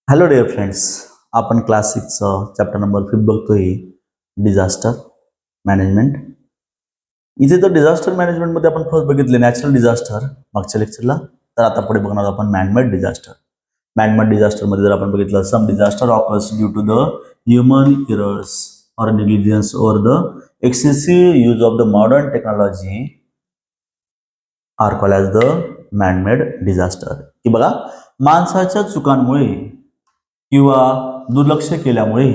Hello dear friends. आपण class 6 chapter number 5 बघतोय, disaster management. इथे तर डिझास्टर मॅनेजमेंटमध्ये आपण फर्स्ट बघितले नॅचरल डिझास्टर मागच्या लेक्चरला. तर आता पुढे बघणार आपण मॅनमेड डिझास्टर. मॅनमेड डिझास्टरमध्ये जर आपण बघितलं, some disaster occurs due to the human errors or negligence or the excessive use of the modern technology are called as the manmade disaster. की बघा, माणसाच्या चुकांमुळे किंवा दुर्लक्ष केल्यामुळे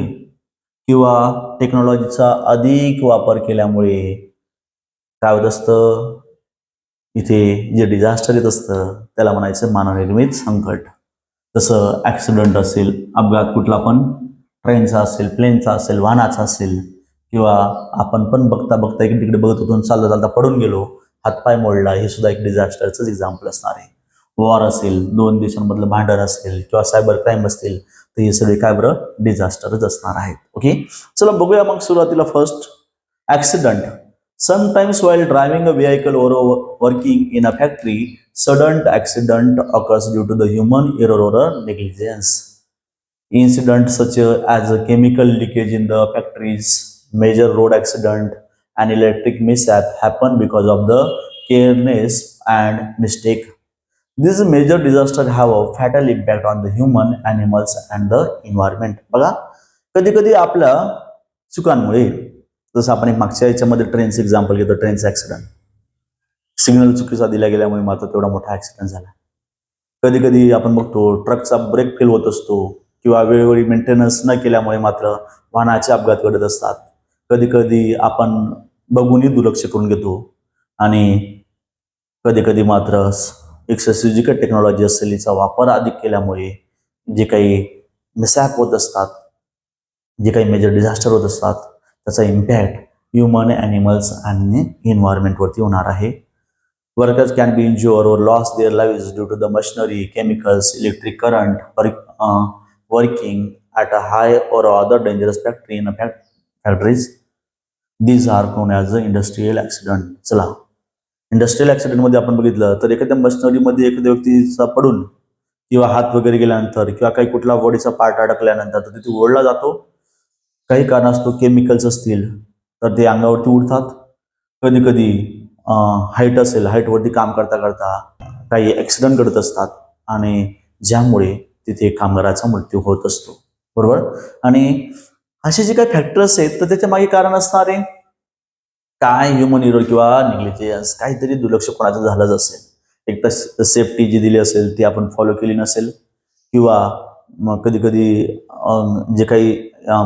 किंवा टेक्नॉलॉजीचा अधिक वापर केल्यामुळे काय होत असतं, इथे जे डिझास्टर येत असतं त्याला म्हणायचं मानवनिर्मित संकट. जसं ॲक्सिडेंट असेल, अपघात कुठला पण ट्रेनचा असेल, प्लेनचा असेल, वाहनाचा असेल, किंवा आपण पण बघता बघता इकडे तिकडे बघत होतो, चालता चालता पडून गेलो, हातपाय मोडला, हे सुद्धा एक डिझास्टरचंच एक्झाम्पल असणार आहे. वॉर असेल, दोन देशांमधलं भांडण असेल किंवा सायबर क्राईम असतील, तर हे सगळे काय बरं डिझास्टरच असणार आहेत. ओके, चला बघूया मग सुरुवातीला first accident. Sometimes while driving a vehicle or working in a factory, sudden accident occurs due to the human error or negligence. Incidents such as a chemical leakage in the factories, major road accident, and electric mishap happen because of the carelessness and mistake. These major disasters have a fatal impact on the human, animals, and the environment. बघा, कधी कधी आपल्या चुकांमुळे, जसं आपण एक मागच्या याच्यामध्ये ट्रेनचं एक्झाम्पल घेतो, ट्रेनचा ऍक्सिडेंट, सिग्नल चुकीचा दिला गेल्यामुळे मात्र तेवढा मोठा ऍक्सिडेंट झाला. कधी कधी आपण बघतो ट्रकचा ब्रेक फेल होत असतो किंवा वेळोवेळी मेंटेनन्स न केल्यामुळे मात्र वाहनाचे अपघात घडत असतात. कधी कधी आपण बघूनही दुर्लक्ष करून घेतो आणि कधी कधी मात्र एक्सेसिव्ह जी काही टेक्नॉलॉजी असेल हिचा वापर अधिक केल्यामुळे जे काही मिसहॅप होत असतात, जे काही मेजर डिझास्टर होत असतात, त्याचा इम्पॅक्ट ह्युमन, ॲनिमल्स आणि एन्व्हायरमेंटवरती होणार आहे. Workers can be injure or lose their lives due to the machinery, chemicals, electric current working at a high or other dangerous factory in factories. These are known as a industrial accident. चला, industrial ॲक्सिडेंटमध्ये आपण बघितलं तर एखाद्या मशिनरीमध्ये एखाद्या व्यक्तीचा पडून किंवा हात वगैरे गेल्यानंतर किंवा काही कुठला बॉडीचा पार्ट अडकल्यानंतर तर तिथे ओढला जातो. काही कारणास्तव केमिकल्स असतील तर ते अंगावरती उडतात. कधी कधी हाईट असेल, हाईटवरती काम करता करता काही ॲक्सिडेंट घडत असतात आणि ज्यामुळे तिथे कामगाराचा मृत्यू होत असतो, बरोबर. आणि असे जे काही फॅक्टर्स आहेत तर त्याच्या मागे कारण असणार आहे काय, ह्युमन इरर किंवा निग्लिजन्स, काहीतरी दुर्लक्ष कोणाचं झालंच असेल. एक तर सेफ्टी जी दिली असेल ती आपण फॉलो केली नसेल, किंवा मग कधी कधी जे काही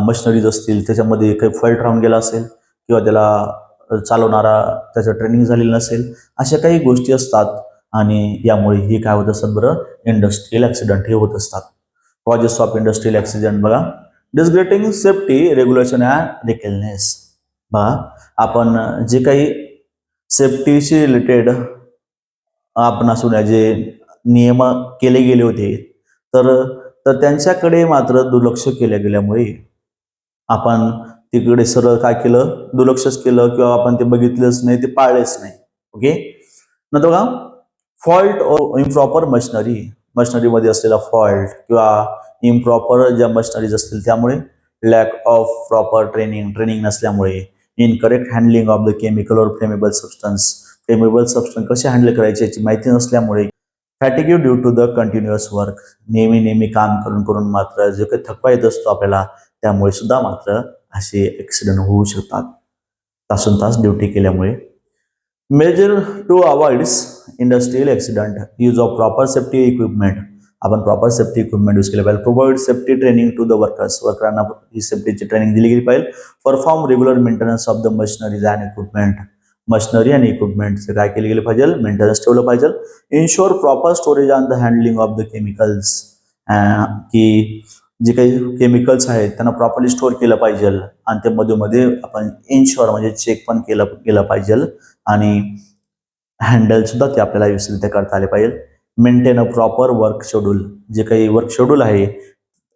मशिनरीज असतील त्याच्यामध्ये काही फॉल्ट राहून गेला असेल, किंवा त्याला चालवणारा त्याचं ट्रेनिंग झालेलं नसेल. अशा काही गोष्टी असतात आणि यामुळे हे काय होत असतात बरं, इंडस्ट्रियल ॲक्सिडेंट हे होत असतात. कॉजेस ऑफ इंडस्ट्रियल ॲक्सिडेंट बघा, डिसग्रेटिंग सेफ्टी रेग्युलेशन अँड रिकेलनेस. बघा, आपण जे काही सेफ्टीशी रिलेटेड आपण असू द्या जे नियम केले गेले होते तर तर त्यांच्याकडे मात्र दुर्लक्ष केल्या गेल्यामुळे आपण तिकडे सरळ काय केलं, दुर्लक्षच केलं, किंवा आपण ते बघितलंच नाही, ते पाळलेच नाही. ओके, नंतर बघा, फॉल्ट और इम्प्रॉपर मशिनरी, मशिनरीमध्ये असलेला फॉल्ट किंवा इम्प्रॉपर ज्या मशिनरीज असतील त्यामुळे, लॅक ऑफ प्रॉपर ट्रेनिंग नसल्यामुळे, incorrect handling of the chemical or flammable substance कसे हँडल करायचे याची माहिती नसल्यामुळे, fatigue due to the continuous work, नेहमी काम करून करून मात्र जे काही थकवा येत असतो आपल्याला त्यामुळे सुद्धा मात्र असे ॲक्सिडेंट होऊ शकतात, तासन तास ड्युटी केल्यामुळे. Measure to avoids industrial accident, use of proper safety equipment. आपण प्रॉपर सेफ्टी इक्विपमेंट यूज केले पाहिजे. Provide safety training to the workers, वर्करांना ही सेफ्टीची ट्रेनिंग दिली गेली पाहिजे. Perform regular maintenance of the machineries and equipment, machinery आणि इक्विपमेंटचे काय केले गेले पाहिजे, मेंटेनन्स ठेवलं पाहिजे. Ensure proper storage and the handling of the chemicals, की जे काही केमिकल्स आहेत त्यांना प्रॉपरली स्टोअर केलं पाहिजे आणि ते मध्ये आपण इन्शुअर म्हणजे चेक पण केलं पाहिजे आणि हँडल सुद्धा ते आपल्याला व्यवस्थित करता आले पाहिजे. Maintain a proper work schedule, जे काही वर्क शेड्यूल आहे,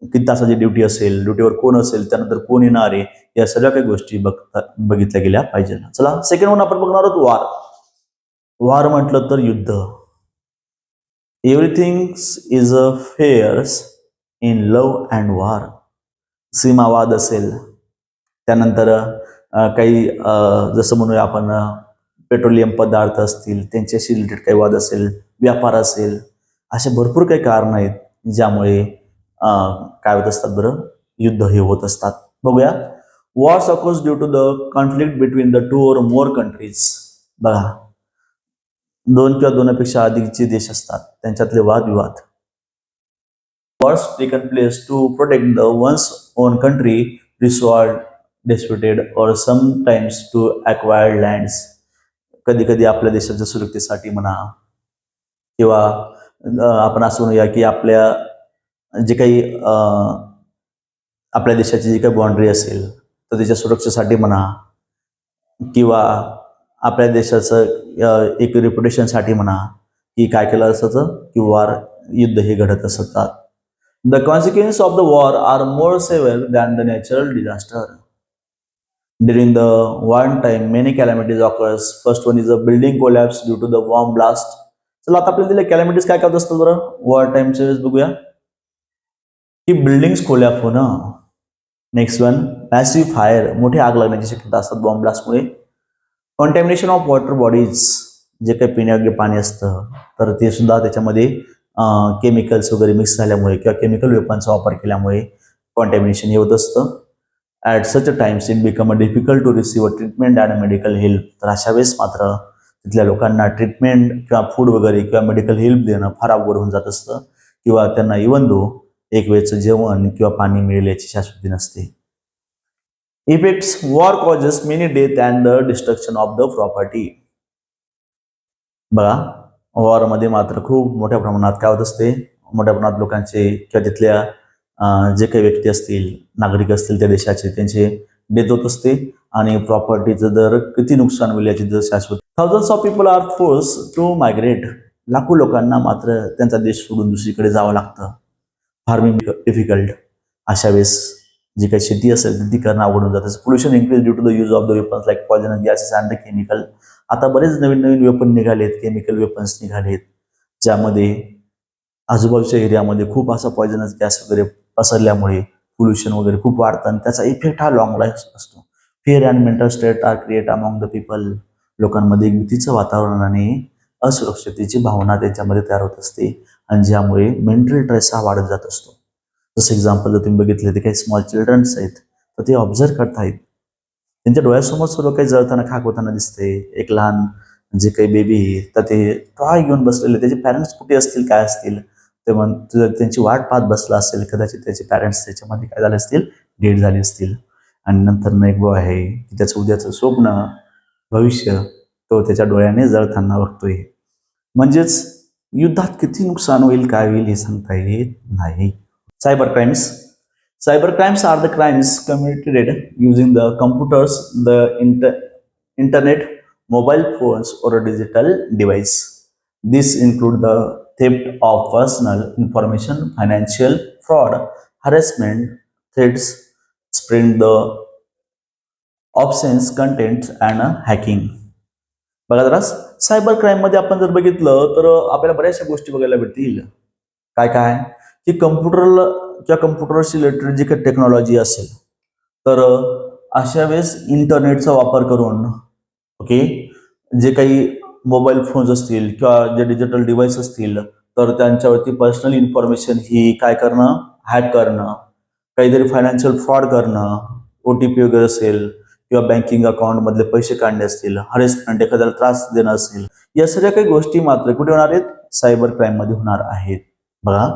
किती तासाची ड्युटी असेल, ड्युटीवर कोण असेल, त्यानंतर कोण येणार आहे, या सगळ्या काही गोष्टी बघितल्या गेल्या पाहिजे. चला, सेकंड वन आपण बघणार आहोत वॉर. वॉर म्हटलं तर युद्ध. Everything is a fares in love and war. सीमावाद असेल, त्यानंतर काही जसं म्हणूया आपण पेट्रोलियम पदार्थ असतील त्यांच्याशी रिलेटेड काही वाद असेल, व्यापार असेल, असे भरपूर काही कारण आहेत ज्यामुळे काय होत असतात बरं, युद्ध हे होत असतात. बघूया, wars occurs due to the conflict between the two or more countries. बघा, दोन किंवा दोनपेक्षा अधिकचे देश असतात त्यांच्यातले वादविवाद. Wars taken place to protect the one's own country, resolve disputed or sometimes to acquire lands. कधी कधी आपल्या देशाच्या सुरक्षेसाठी म्हणा किंवा आपण असं म्हणूया की आपल्या जे काही आपल्या देशाची जी काही बाउंड्री असेल तर त्याच्या सुरक्षेसाठी म्हणा किंवा आपल्या देशाचं एक रेप्युटेशनसाठी म्हणा की काय केलं असायचं की वार युद्ध हे घडत असतात. The consequences of the war are more severe than the natural disaster. During the war time, many calamities occurs. First one is a building collapse due to the bomb blast. चला आता आपल्याला दिले कॅलॅमिटीज काय काय असतात बरं war टाइमच्या वेळेस बघूया की बिल्डिंग्स कोलॅप्स होणं. नेक्स्ट वन मॅसिव्ह फायर, मोठी आग लागण्याची शक्यता असतात bomb ब्लास्टमुळे. Contamination of water bodies, जे काही पिण्यायोग्य पाणी असतं तर ते सुद्धा त्याच्यामध्ये केमिकल्स वगैरे मिक्स झाल्यामुळे किंवा केमिकल वेपनचा वापर केल्यामुळे कॉन्टॅमिनेशन हे होत असतं. At such a times it become a difficult to receive a treatment and medical help. तर अशा वेळेस मात्र तिथल्या लोकांना ट्रीटमेंट किंवा फूड वगैरे किंवा मेडिकल हेल्प देणं फार अवघड होऊन जात असतं किंवा त्यांना इवन दो एक वेळचं जेवण किंवा पाणी मिळेल याची शाश्वती नसते. Effects, war causes many death and the destruction of the property. बघा, वॉरमध्ये मात्र खूप मोठ्या प्रमाणात काय होत असते, मोठ्या प्रमाणात लोकांचे किंवा तिथल्या जे काही व्यक्ती असतील, नागरिक असतील त्या देशाचे, त्यांचे डेथ होत असते आणि प्रॉपर्टीचं दर किती नुकसान होईल याची दर शाश्वत. Thousands of people are force to migrate. लाखो लोकांना मात्र त्यांचा देश सोडून दुसरीकडे जावं लागतं. Farming difficult. अशा वेळेस जी काही शेती असेल ती करणं अवघड होऊन जातं. Pollution increase due to the use of the weapons like poisonous gases and the chemical. आता बरेच नवीन नवीन वेपन निघालेत, केमिकल वेपन्स निघालेत, ज्यामध्ये आजूबाजूच्या एरियामध्ये खूप असा पॉयझनस गॅस वगैरे पसरल्यामुळे पोल्युशन वगैरे खूप वाढतं आणि त्याचा इफेक्ट हा लॉंग लाईफ असतो. Fear and mental state are create among the people. लोकांमध्ये एक भीतीचं वातावरण आणि असुरक्षतेची भावना त्याच्यामध्ये तयार होत असते आणि ज्यामुळे मेंटल स्ट्रेस हा वाढत जात असतो. जसं एक्झाम्पल जर तुम्ही बघितले ते काही स्मॉल चिल्ड्रन्स आहेत तर ते ऑब्झर्व करतायत, त्यांच्या डोळ्यासमोर सर्व काही जळताना खाक होताना दिसते. एक लहान जे काही बेबी तर ते टॉय घेऊन बसलेले, त्याचे पॅरेंट्स कुठे असतील काय असतील ते त्यांची वाट पाहत बसला असेल, कदाचित त्याचे पॅरेंट्स त्याच्यामध्ये काय झाले असतील, डेड झाले असतील. आणि नंतर एक बॉय आहे की त्याचं उद्याचं स्वप्न भविष्य तो त्याच्या डोळ्याने जळताना बघतोय. म्हणजेच युद्धात किती नुकसान होईल काय होईल हे सांगता येत नाही. Cyber crimes. Cyber crimes are the crimes committed using the computers, the internet, mobile phones, or a digital device. These include the theft of personal information, financial fraud, harassment, threats, spreading the obscene content, and hacking. बघा जरा cyber crime मध्ये आपण जर बघितलं तर आपल्याला बऱ्याचशा गोष्टी बघायला भेटतील. काय काय की कम्प्युटरला किंवा कम्प्युटरशी रिलेटेड जी काही टेक्नॉलॉजी असेल तर अशा वेळेस इंटरनेटचा वापर करून ओके जे काही मोबाईल फोन्स असतील किंवा जे डिजिटल डिव्हाइस असतील तर त्यांच्यावरती पर्सनल इन्फॉर्मेशन ही काय करणं, हॅक करणं, काहीतरी फायनान्शियल फ्रॉड करणं, OTP वगैरे असेल किंवा बँकिंग अकाउंटमधले पैसे काढणे असतील, हरेसमेंट, एखाद्याला त्रास देणं असेल, या सगळ्या काही गोष्टी मात्र कुठे होणार आहेत, सायबर क्राईम मध्ये होणार आहेत. बघा,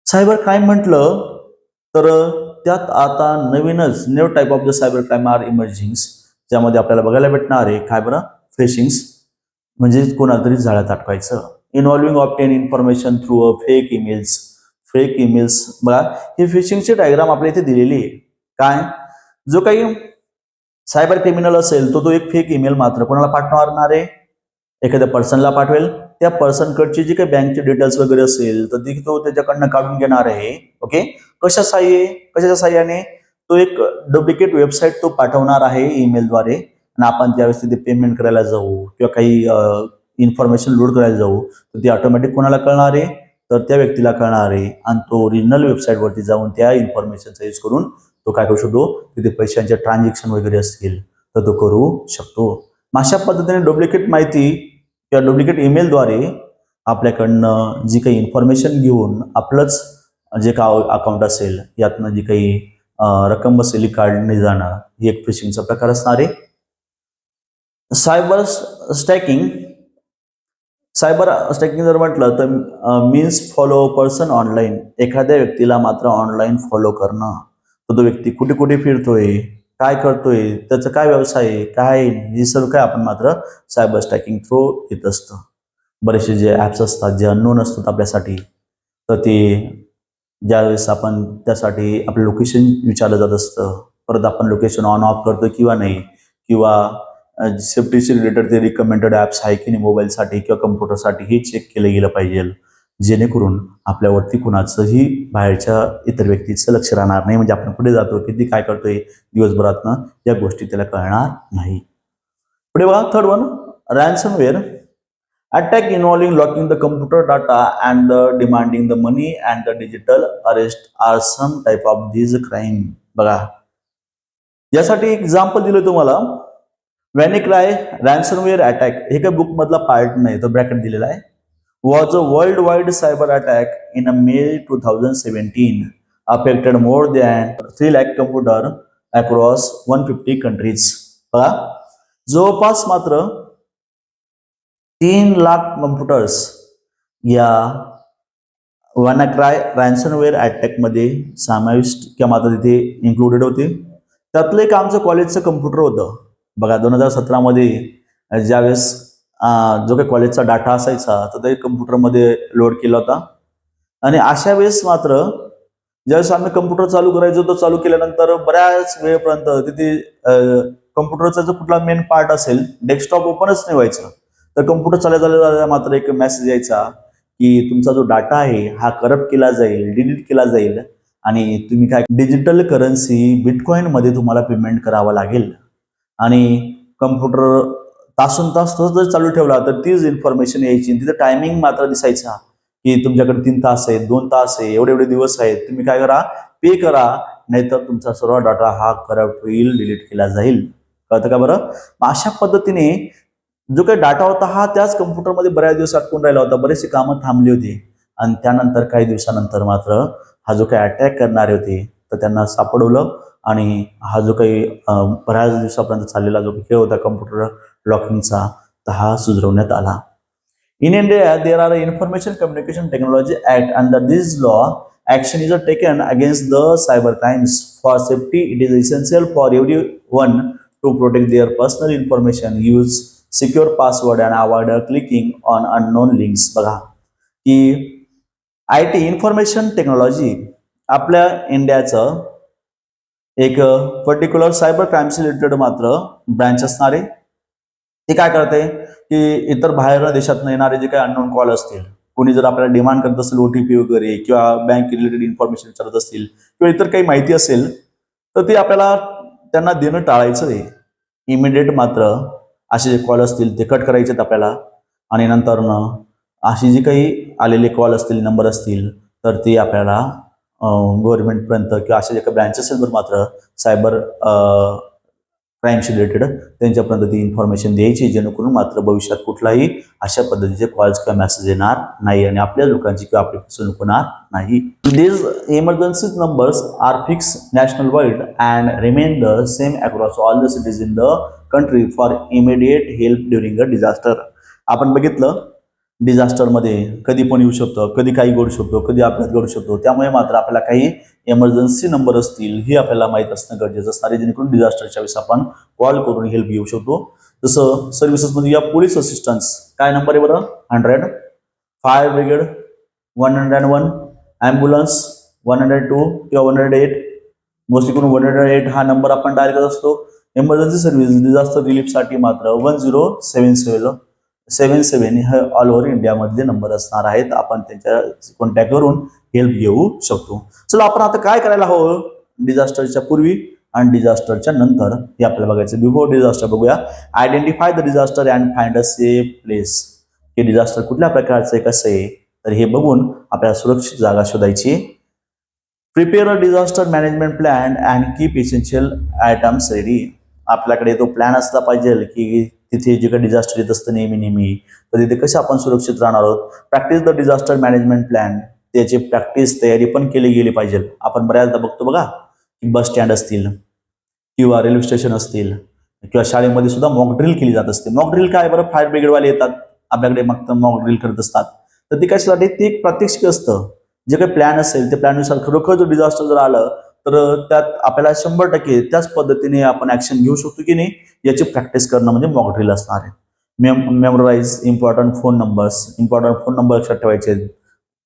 सायबर क्राईम म्हटलं तर त्यात आता नवीनच new type of the cyber crime are emerging, ज्यामध्ये आपल्याला बघायला भेटणार आहे काय बरं, फिशिंग्स, म्हणजे कोणाला तरी जाळ्यात अटकायचं. Involving obtain information through a fake emails. Fake emails बघा, ही फिशिंगची डायग्राम आपल्या इथे दिलेली आहे. काय, जो काही सायबर क्रिमिनल असेल तो एक फेक ईमेल मात्र कोणाला पाठवणार आहे, एखाद्या पर्सनला पाठवेल. त्या पर्सनकडची जी काही बँकचे डिटेल्स वगैरे असेल तर ती तो त्याच्याकडनं काढून घेणार आहे. ओके, कशाच्या साह्याने, तो एक डुप्लिकेट वेबसाईट तो पाठवणार आहे ईमेलद्वारे आणि आपण त्यावेळेस तिथे पेमेंट करायला जाऊ किंवा काही इन्फॉर्मेशन लोड करायला जाऊ तर ती ऑटोमॅटिक कोणाला कळणार आहे, तर त्या व्यक्तीला कळणार आहे आणि तो ओरिजिनल वेबसाईटवरती जाऊन त्या इन्फॉर्मेशनचा यूज करून तो काय करू शकतो, तिथे पैशांचे ट्रान्झॅक्शन वगैरे असतील तर तो करू शकतो. अशा पद्धतीने डुप्लिकेट माहिती किंवा डुप्लिकेट ईमेलद्वारे आपल्याकडनं जी काही इन्फॉर्मेशन घेऊन आपलंच जे का अकाउंट असेल यातनं जी काही रक्कम बसलेली काढली जाणं ही एक फिशिंगचा प्रकार असणार आहे. सायबर स्टॅकिंग जर म्हटलं तर मीन्स फॉलो पर्सन ऑनलाईन. एखाद्या व्यक्तीला मात्र ऑनलाईन फॉलो करणं. तर तो व्यक्ती कुठे कुठे फिरतोय, काय करतोय, त्याचा काय व्यवसाय आहे, काय हे सर्व काय आपण मात्र सायबर स्टॅकिंग थ्रू येत असतं. बरेचसे जे ॲप्स असतात जे अननोन असतात आपल्यासाठी, तर ते ज्यावेळेस आपण त्यासाठी आपलं लोकेशन विचारलं जात असतं, परत आपण लोकेशन ऑन ऑफ करतो किंवा नाही, किंवा सेफ्टीशी रिलेटेड ते रिकमेंडेड ॲप्स आहे की नाही मोबाईलसाठी किंवा कम्प्युटरसाठी हे चेक केलं गेलं पाहिजे, जेणेकरून आपल्यावरती कुणाचंही बाहेरच्या इतर व्यक्तीचं लक्ष राहणार नाही. म्हणजे आपण कुठे जातो, किती काय करतोय दिवसभरातनं या गोष्टी त्याला कळणार नाही. पुढे बघा, third one, ransomware. Attack involving locking the computer data and demanding the money and the digital arrest are some type of these crime. बघा, यासाठी एक्झाम्पल दिलं तुम्हाला. WannaCry ransomware अटॅक हे काही बुक मधला पार्ट नाही, तो ब्रॅकेट दिलेला आहे. Was a world wide cyber attack in may 2017 affected more than 3 lakh computer across 150 countries. बघा, जवळपास मात्र 3 लाख कम्प्युटर्स या WannaCry रॅन्समवेअर अटॅकमध्ये समाविष्ट किंवा मात्र तिथे इन्क्लुडेड होते. त्यातलं एक आमचं कॉलेजचं कम्प्युटर होतं. बघा, 2017मध्ये ज्यावेळेस जो काही कॉलेजचा डाटा असायचा तर ते कम्प्युटरमध्ये लोड केला होता. आणि अशा वेळेस मात्र ज्यावेळेस आम्ही कम्प्युटर चालू करायचो, तो चालू केल्यानंतर बऱ्याच वेळेपर्यंत तिथे कम्प्युटरचा जो कुठला मेन पार्ट असेल, डेस्कटॉप ओपनच नाही व्हायचं. तर कम्प्युटर चालता मात्र एक मेसेज यायचा की तुमचा जो डाटा आहे हा करप्ट केला जाईल, डिलीट केला जाईल आणि तुम्ही काय डिजिटल करन्सी बिटकॉईनमध्ये तुम्हाला पेमेंट करावं लागेल. आणि कम्प्युटर तासून तास तसं जर चालू ठेवला तर तीच इन्फॉर्मेशन यायची. तिथं टायमिंग मात्र दिसायचा की तुमच्याकडे 3 तास आहे, 2 तास आहे, एवढे एवढे दिवस आहेत, तुम्ही काय करा, पे करा, नाहीतर तुमचा सर्व डाटा हा करप्ट होईल, डिलीट केला जाईल. कळतं का बरं? अशा पद्धतीने जो काही डाटा होता हा त्याच कम्प्युटरमध्ये बऱ्याच दिवस अटकून राहिला होता. बरेचसे कामं थांबली होती आणि त्यानंतर काही दिवसानंतर मात्र हा जो काही अटॅक करणारे होते तर त्यांना सापडवलं आणि हा जो काही बऱ्याच दिवसापर्यंत चाललेला जो खेळ होता कम्प्युटर लॉकिंगचा, तर हा सुधरवण्यात आला. In India, there are Information Communication Technology Act. Under this law, action is taken against the cyber crimes. For safety, it is essential for everyone to protect their personal information, use secure password and avoid clicking on unknown links. बघा की IT information technology आपल्या इंडियाचं एक particular cyber crimes related मात्र branch असणार आहे. ते काय करते की इतर बाहेर देशातून येणारे जे काही अननोन कॉल असतील, कोणी जर आपल्याला डिमांड करत असेल OTP वगैरे किंवा बँक रिलेटेड इन्फॉर्मेशन विचारत असतील किंवा इतर काही माहिती असेल तर ते आपल्याला त्यांना देणं टाळायचं आहे. इमिडिएट मात्र असे जे कॉल असतील ते कट करायचे आपल्याला आणि नंतर अशी जी काही आलेले कॉल असतील, नंबर असतील तर ते आपल्याला गव्हर्नमेंटपर्यंत किंवा अशा जे काही ब्रँचेसवर मात्र सायबर क्राईमशी रिलेटेड त्यांच्यापर्यंत ती इन्फॉर्मेशन द्यायची, जेणेकरून मात्र भविष्यात कुठलाही अशा पद्धतीचे कॉल्स किंवा मेसेज येणार नाही आणि आपल्या लोकांची किंवा आपली फसवणूक होणार नाही. These emergency numbers are fixed nationwide and remain the same across all the cities in the country for immediate help during a disaster. आपण बघितलं डिझास्टरमध्ये कधी पण येऊ शकतं, कधी काही घडू शकतो, कधी अपघात घडू शकतो. त्यामुळे मात्र आपल्याला काही इमर्जन्सी नंबर असतील हे आपल्याला माहीत असणं गरजेचं असणार आहे, जेणेकरून डिझास्टरच्या वेळेस आपण कॉल करून हेल्प घेऊ शकतो. जसं सर्व्हिसेसमध्ये या पोलीस असिस्टन्स काय नंबर आहे बरं, 100, फायर ब्रिगेड 101, ॲम्ब्युलन्स 102 किंवा 108. मोस्टली करून 108 हा नंबर आपण डायल करत असतो. इमर्जन्सी सर्व्हिस डिझास्टर रिलीफसाठी मात्र 1077 हे ऑल ओव्हर इंडियामधले नंबर असणार आहेत. आपण त्यांच्या कॉन्टॅक्ट करून हेल्प घेऊ शकतो. चला, आपण आता काय करायला हवं डिझास्टरच्या पूर्वी आणि डिझास्टरच्या नंतर हे आपल्याला बघायचं. बिफोर डिझास्टर बघूया. Identify the disaster and find a safe place. हे डिझास्टर कुठल्या प्रकारचं आहे, कसं आहे तर हे बघून आपल्याला सुरक्षित जागा शोधायची. Prepare a disaster management plan and keep essential items ready. आपल्याकडे तो प्लॅन असला पाहिजे की तिथे जे काही डिझास्टर येत असतं नेहमी तर तिथे कसे आपण सुरक्षित राहणार आहोत. Practice the disaster management plan, त्याची प्रॅक्टिस तयारी पण केली गेली पाहिजे. आपण बऱ्याचदा बघतो बघा की बस स्टँड असतील किंवा रेल्वे स्टेशन असतील किंवा शाळेमध्ये सुद्धा मॉक ड्रिल केली जात असते. मॉक ड्रिल काय, बरं फायर ब्रिगेडवाले येतात आपल्याकडे, मग मॉक ड्रिल करत असतात. तर ते कशासाठी, ते एक प्रात्यक्षिक असतं. जे काही प्लॅन असेल त्या प्लॅननुसार खरोखर जर डिझास्टर जर आलं तर त्यात आपल्याला 100% त्याच पद्धतीने आपण ऍक्शन घेऊ शकतो की नाही याची प्रॅक्टिस करणं म्हणजे मॉक ड्रिल असणार आहे. मेमोराइज इम्पॉर्टंट फोन नंबर लक्षात ठेवायचे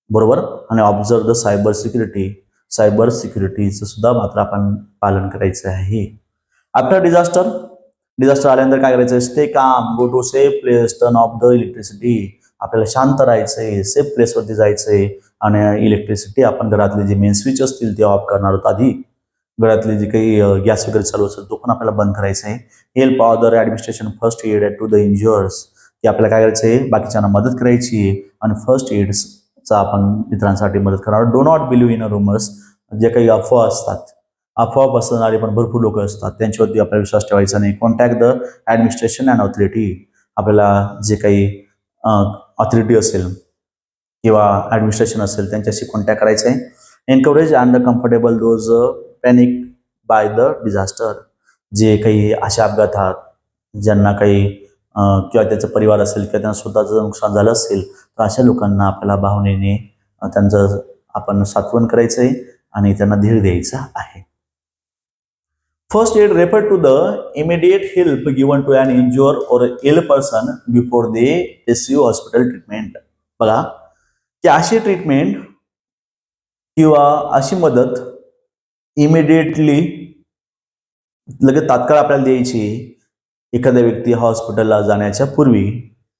बरोबर. आणि ऑब्झर्व द सायबर सिक्युरिटीचं सुद्धा मात्र आपण पालन करायचं आहे. आफ्टर डिझास्टर आल्यानंतर काय करायचं, stay calm, go to safe place, turn off the electricity. आपल्याला शांत राहायचंय, सेफ प्लेसवरती जायचंय आणि इलेक्ट्रिसिटी आपण घरातले जे मेन स्विच असतील ते ऑफ करणार आहोत आधी. घरातले जे काही गॅस वगैरे चालू असेल तो पण आपल्याला बंद करायचा आहे. Help other administration first aid to the injured, की आपल्याला काय करायचंय, बाकीच्यांना मदत करायची आणि फर्स्ट एडचा आपण मित्रांसाठी मदत करणार. Do not believe in a rumours, जे काही अफवा असतात, अफवा पसरणारे पण भरपूर लोक असतात त्यांच्यावरती आपल्याला विश्वास ठेवायचा नाही. Contact the administration and authority, आपल्याला जे काही ऑथॉरिटी असेल किंवा ऍडमिनिस्ट्रेशन असेल त्यांच्याशी कॉन्टॅक्ट करायचं आहे. Encourage and comfortable those panic by the disaster, जे काही अशा अपघातात ज्यांना काही किंवा त्याचा परिवार असेल किंवा त्यांना स्वतःचं नुकसान झालं असेल तर अशा लोकांना आपल्याला भावनेने त्यांचं आपण सांत्वन करायचं आहे आणि त्यांना धीर द्यायचा आहे. First aid refer to the immediate help given to an injured or ill person before they receive hospital treatment. बघा की अशी ट्रीटमेंट किंवा अशी मदत इमिडिएटली लगेच तात्काळ आपल्याला द्यायची एखाद्या व्यक्ती हॉस्पिटलला जाण्याच्या पूर्वी.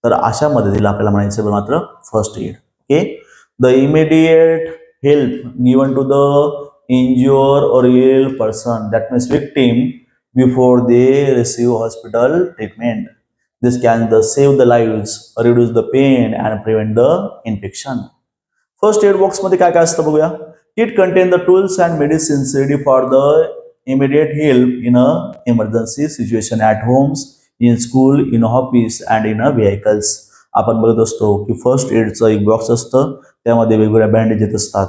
तर अशा मदतीला आपल्याला म्हणायचं मात्र first aid. Okay, the immediate help given to the injure or ill person, that means victim, before they receive hospital treatment. This can save the lives, reduce the pain and prevent the infection. First aid box मध्ये काय काय असतं बघूया. It contain the tools and medicines ready for the immediate help in a emergency situation at homes, in school, in office and in a vehicles. आपण बघत असतो की first एडचं एक बॉक्स असतं, त्यामध्ये वेगवेगळ्या बँडेज येत असतात,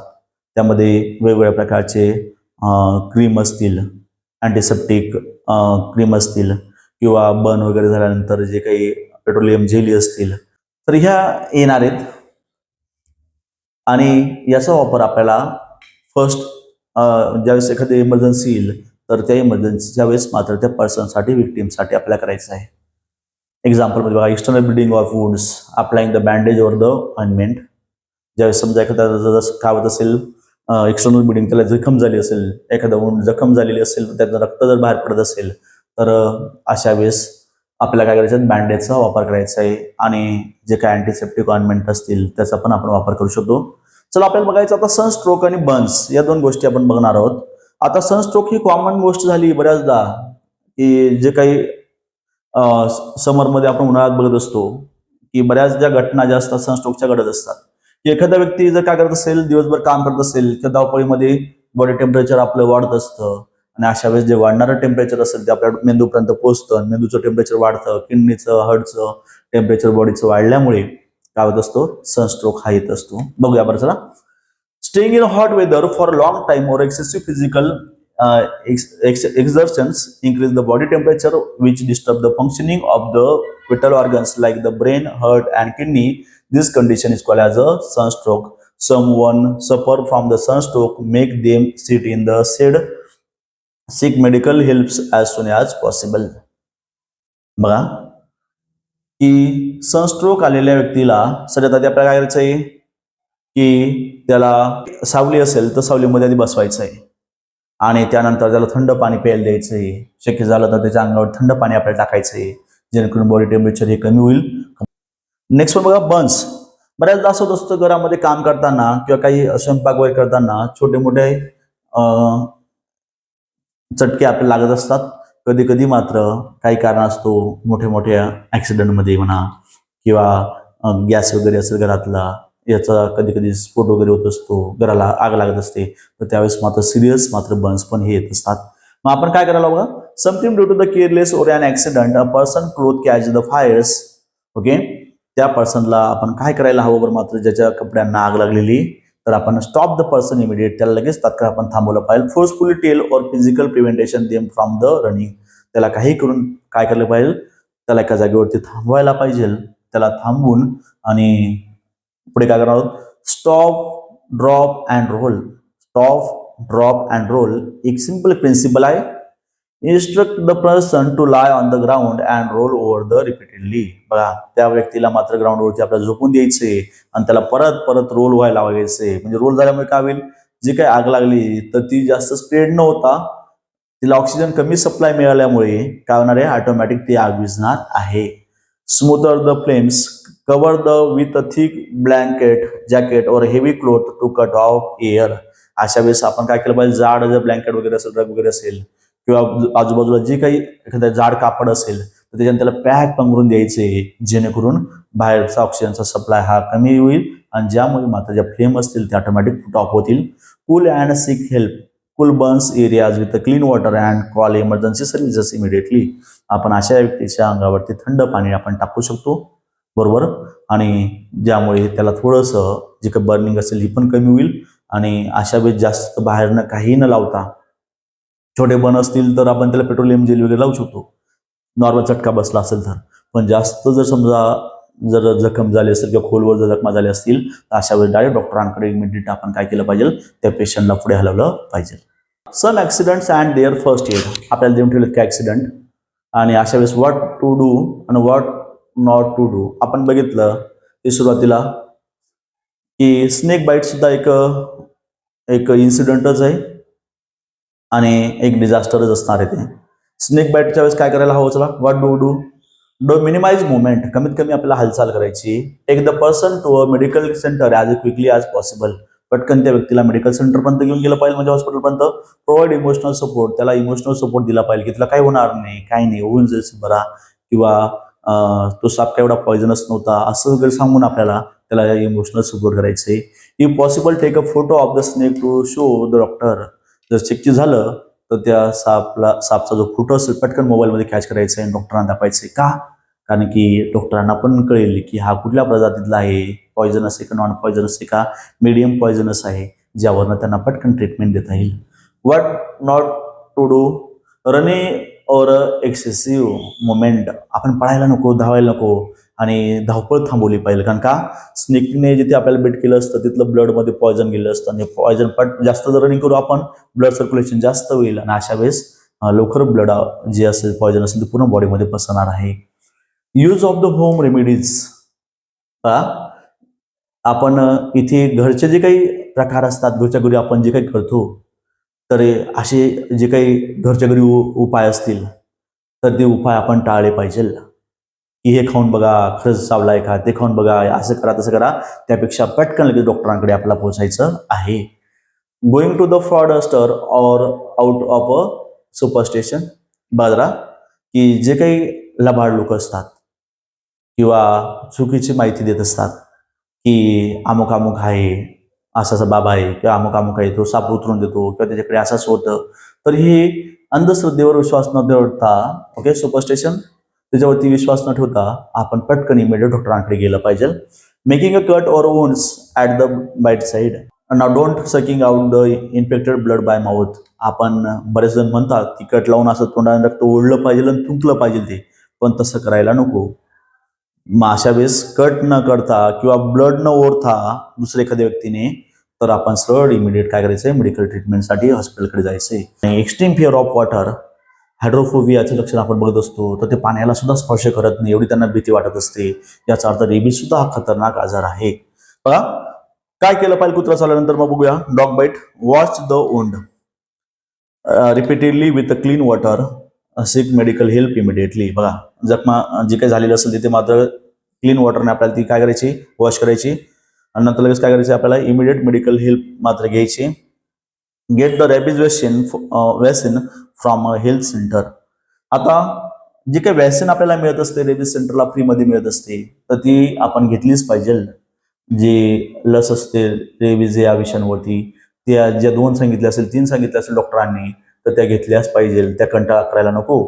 त्यामध्ये वेगवेगळ्या प्रकारचे क्रीम असतील, अँटीसेप्टिक क्रीम असतील किंवा बर्न वगैरे झाल्यानंतर जे काही पेट्रोलियम जेली असतील तर ह्या येणार आहेत. आणि याचा वापर आपल्याला फर्स्ट ज्यावेळेस एखादी इमर्जन्सी येईल तर त्या इमर्जन्सीच्या वेळेस मात्र त्या पर्सनसाठी, विक्टीमसाठी आपल्याला करायचं आहे. एक्झाम्पल म्हणजे बघा, external bleeding of wounds, applying the bandage over the ointment. ज्यावेळेस समजा एखादा जसं काय होत असेल, एक्सटर्नल ब्लिडिंग, त्याला जखम झाली असेल, एखादा वुंड जखम झालेली असेल, त्याचं रक्त जर बाहेर पडत असेल तर अशा वेळेस आपल्याला काय करायचं, बँडेजचा वापर करायचा आहे. आणि जे काय अँटीसेप्टिक ऑइंटमेंट असतील त्याचा पण आपण वापर करू शकतो. चला आपल्याला बघायचं आता सनस्ट्रोक आणि बर्न्स या दोन गोष्टी आपण बघणार आहोत. आता सनस्ट्रोक ही कॉमन गोष्ट झाली बऱ्याचदा, की जे काही समरमध्ये आपण उन्हाळ्यात बघत असतो की बऱ्याच ज्या घटना ज्या असतात सनस्ट्रोकच्या घडत असतात. की एखादा व्यक्ती जर काय करत असेल, दिवसभर काम करत असेल किंवा धावपळीमध्ये बॉडी टेम्परेचर आपलं वाढत असतं आणि अशा वेळेस जे वाढणारं टेम्परेचर असेल ते आपल्या मेंदूपर्यंत पोहोचतं आणि मेंदूचं टेम्परेचर वाढतं, किडनीचं, हार्टचं टेम्परेचर बॉडीचं वाढल्यामुळे काय होत असतो, सनस्ट्रोक हा येत असतो. बघूया बरं चला. Staying in hot weather for long time or excessive physical exertions increase the body temperature which disturb the functioning of the vital organs like the brain, heart and kidney. This condition is called as a sunstroke. Someone suffer from the sunstroke, make them sit in the shade, seek medical help as soon as possible. बघा की sunstroke आलेल्या व्यक्तीला सध्या आपल्याला काय करायचं आहे की त्याला सावली असेल तर सावलीमध्ये आधी बसवायचं आहे आणि त्यानंतर त्याला थंड पाणी प्यायला द्यायचं आहे. शक्य झालं तर त्याच्या अंगावर थंड पाणी आपल्याला टाकायचं आहे जेणेकरून बॉडी टेम्परेचर हे कमी होईल. नेक्स्ट बघा बर्न्स. बऱ्याचदा असं असतं घरामध्ये काम करताना किंवा काही स्वयंपाक वगैरे करताना छोटे मोठे चटके आपल्याला लागत असतात. कधी कधी मात्र काही कारण असतो, मोठ्या मोठ्या ऍक्सिडेंटमध्ये म्हणा किंवा गॅस वगैरे असेल घरातला, याचा कधी कधी स्फोट वगैरे होत असतो, घराला आग लागत असते, तर त्यावेळेस मात्र सिरियस मात्र बर्न्स पण हे येत असतात. मग आपण काय करायला बघा, something due to the careless or an accident a person cloth catch the fires. Okay, त्या पर्सनला आपण काय करायला हवं बरं, मात्र ज्याच्या कपड्यांना आग लागलेली, तर आपण स्टॉप द पर्सन इमिडिएट, त्याला लगेच तात्काळ आपण थांबवलं पाहिजे. Forcefully tell or physical prevention them from the running. त्याला काही करून काय केलं पाहिजे, त्याला एका जागेवरती थांबवायला पाहिजे. त्याला थांबवून आणि पुढे काय करणार आहोत, stop drop and roll. Stop drop and roll एक सिंपल प्रिन्सिपल आहे. Instruct the person to lie on the ground and roll over the repeatedly. बघा, त्या व्यक्तीला मात्र ग्राउंडवरती आपल्याला झोपून द्यायचे आणि त्याला परत परत रोल व्हायला लावायचे. म्हणजे रोल झाल्यामुळे काय होईल, जी काही आग लागली तर ती जास्त स्प्रेड न होता तिला ऑक्सिजन कमी सप्लाय मिळाल्यामुळे काय होणार आहे, ऑटोमॅटिक ती आग विझणार आहे. Smother the flames, cover the with a thick blanket jacket or heavy cloth to cut off air. अशा वेळेस आपण काय केलं पाहिजे, जाड जर ब्लँकेट वगैरे असेल, रग वगैरे असेल, किंवा आजूबाजूला जे काही एखादं जाड कापड असेल तर त्याच्याने त्याला पॅक पांघरून द्यायचे, जेणेकरून बाहेरचा ऑक्सिजनचा सप्लाय हा कमी होईल आणि ज्यामुळे मात्र ज्या फ्लेम असतील त्या ऑटोमॅटिक फुट ऑफ होतील. Cool and sick help, cool Burns areas with clean water and call emergency services immediately. आपण अशा व्यक्तीच्या अंगावरती थंड पाणी आपण टाकू शकतो, बरोबर, आणि ज्यामुळे त्याला थोडंसं जे काही बर्निंग असेल ही पण कमी होईल. आणि अशा वेळेस जास्त बाहेरनं काही न लावता, छोटे बर्न असतील तर आपण त्याला पेट्रोलियम जेल वगैरे लावू शकतो, नॉर्मल चटका बसला असेल तर. पण जास्त जर समजा जर जखम झाली असेल किंवा खोलवर जर जखमा झाल्या असतील तर अशा वेळेस डायरेक्ट डॉक्टरांकडे इमिडिएट आपण काय केलं पाहिजे, त्या पेशंटला पुढे हलवलं पाहिजे. Some accidents and their first aid, आपल्याला देऊन ठेवलेत काय ऍक्सिडेंट आणि अशा वेळेस व्हॉट टू डू आणि व्हॉट नॉट टू डू. आपण बघितलं की सुरुवातीला की स्नेक बाईट सुद्धा एक एक इन्सिडेंटच आहे आणि एक डिझास्टरच असणार आहे. ते स्नेक बाईटच्या वेळेस काय करायला हवं, चला what do do, do minimise movement, कमीत कमी आपल्याला हालचाल करायची. Take the person to a medical centre as quickly as possible, पटकन त्या व्यक्तीला मेडिकल सेंटरपर्यंत घेऊन गेलं पाहिजे, म्हणजे हॉस्पिटलपर्यंत. प्रोव्हाइड इमोशनल सपोर्ट, त्याला इमोशनल सपोर्ट दिला पाहिजे की त्याला काही होणार नाही, काही नाही, होऊन जाईल बरा, किंवा तो साप काय एवढा पॉयझनस नव्हता असं वगैरे सांगून आपल्याला त्याला इमोशनल सपोर्ट करायचे. If possible take a photo of the snake to show the doctor. जर चेक झालं तर त्या सापचा जो फोटो असेल पटकन मोबाईलमध्ये कॅच करायचा आणि डॉक्टरांना दाखवायचे. का? कारण की डॉक्टरांना पण कळेल की हा कुठल्या प्रजातीतला आहे, पॉयझनस आहे का नॉन पॉयझनस आहे का मीडियम पॉयझनस आहे, ज्यावरनं त्यांना पटकन ट्रीटमेंट देता येईल. What not to do, running or excessive movement, आपण पळायला नको, धावायला नको आणि धावपळ थांबवली पाहिजे. कारण का, स्नेकने जिथे आपल्याला बेट केलं असतं तिथलं ब्लडमध्ये पॉयझन गेलं असतं आणि पॉयझन जास्त जर रनिंग करू आपण, ब्लड सर्क्युलेशन जास्त होईल आणि अशा वेळेस लवकर ब्लड जे असेल पॉयझन असेल ते पूर्ण बॉडीमध्ये पसरणार आहे. Use of the home remedies, आपण इथे घरचे जे काही प्रकार असतात, घरच्या घरी आपण जे काही करतो, तर असे जे काही घरच्या घरी उपाय असतील तर ते उपाय आपण टाळले पाहिजे. की हे खाऊन बघा खरंच चावलाय का, ते खाऊन बघा असं करा तसं करा, त्यापेक्षा पटकन लगेच डॉक्टरांकडे आपल्याला पोहोचायचं आहे. गोइंग टू द फ्रॉडस्टर और आउट ऑफ अ सुपरस्टिशन, बाजरा की जे काही लबाड लोक असतात किंवा चुकीची माहिती देत असतात की अमुक अमुक आहे, असा बाबा आहे किंवा अमुक अमुक आहे, तो साप उतरून देतो किंवा त्याच्याकडे असंच होतं, तर हे अंधश्रद्धेवर विश्वास न ठेवता, ओके, सुपरस्टिशन त्याच्यावरती विश्वास न ठेवता आपण पटकन इमिडिएट डॉक्टरांकडे गेलं पाहिजे. Making a cut or wounds at the bite side, now don't sucking out the infected blood by mouth. आपण बरेच जण म्हणतात की कट लावून असं तोंडाने रक्त ओढलं पाहिजे आणि थुंकलं पाहिजे ते, पण तसं करायला नको. मग अशा वेळेस कट न करता किंवा ब्लड न ओढता दुसऱ्या एखाद्या व्यक्तीने, तर आपण सरळ इमिडिएट काय करायचंय, मेडिकल ट्रीटमेंटसाठी हॉस्पिटलकडे जायचंय. एक्स्ट्रीम फिअर ऑफ वॉटर, हायड्रोफोबियाचे लक्षण आपण बघत असतो, तर ते पाण्याला सुद्धा स्पर्श करत नाही एवढी त्यांना भीती वाटत असते. याचा अर्थ रेबीज सुद्धा हा खतरनाक आजार आहे. बघा काय केलं पाहिजे कुत्रा चालल्यानंतर, मग बघूया. Dog bite, watch the wound repeatedly with clean water, seek medical help immediately. बघा जखमा जे काही झालेलं असेल तिथे मात्र क्लीन वॉटरने आपल्याला ती काय करायची, वॉश करायची आणि नंतर लगेच काय करायची, आपल्याला इमिडिएट मेडिकल हेल्प मात्र घ्यायची. Get the rabies vaccine from a health centre. आता जी काही वॅक्सिन आपल्याला मिळत असते रेबीज सेंटरला फ्रीमध्ये मिळत असते, तर ती आपण घेतलीच पाहिजे. जे लस असते रेबीज या विषाणूवरती, त्या ज्या 2 सांगितल्या असेल 3 सांगितल्या असेल डॉक्टरांनी, तर त्या घेतल्याच पाहिजे. त्या कंटाळा करायला नको.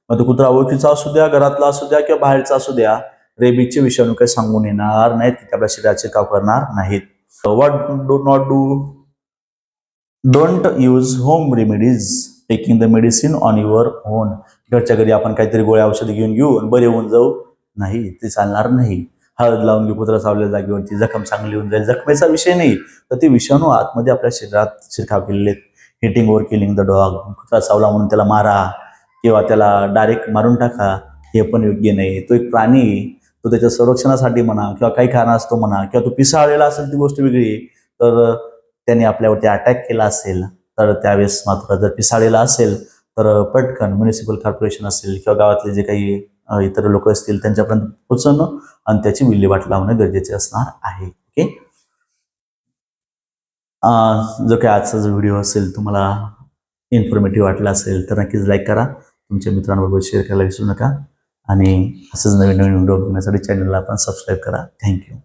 मग तो कुत्रा ओळखीचा असू द्या, घरातला असू द्या किंवा बाहेरचा असू द्या, रेबीजचे विषाणू काही सांगून येणार नाहीत, की आपल्या शरीराचे काम करणार नाहीत. What do not do? Don't use home remedies taking the medicine on your on. घरच्या घरी आपण काहीतरी गोळ्या औषध घेऊन घेऊ आणि बरे होऊन जाऊ, नाही, ते चालणार नाही. हळद लावून घेऊ कुत्रा चावलेल्या जागेवरती, जखम चांगली होऊन जाईल. जखमेचा विषय नाही, तर ते विषाणू आतमध्ये आपल्या शरीरात शिरकाव केलेले आहेत. Hitting over killing the dog. कुत्रा चावला म्हणून त्याला मारा किंवा त्याला डायरेक्ट मारून टाका, हे पण योग्य नाही. तो एक प्राणी आहे. तो त्याच्या संरक्षणासाठी म्हणा किंवा काही कारणास्तव म्हणा किंवा तो पिसाळलेला असेल ती गोष्ट वेगळी, तर त्याने आपल्यावरती अटॅक केला असेल, तर त्यावेळेस मात्र जर पिसाळलेला असेल तर पटकन म्युनिसिपल कॉर्पोरेशन असेल किंवा गावातले जे काही इतर लोक असतील त्यांच्यापर्यंत पोहोचवणं आणि त्याची विल्हेवाट लावणं गरजेचे असणार आहे. ओके. जो काही आजचा जो व्हिडिओ असेल तुम्हाला इन्फॉर्मेटिव्ह वाटला असेल तर नक्कीच लाईक करा, तुमच्या मित्रांबरोबर शेअर करायला विसरू नका आणि असंच नवीन नवीन व्हिडिओ बघण्यासाठी चॅनलला आपण सबस्क्राईब करा. थँक्यू.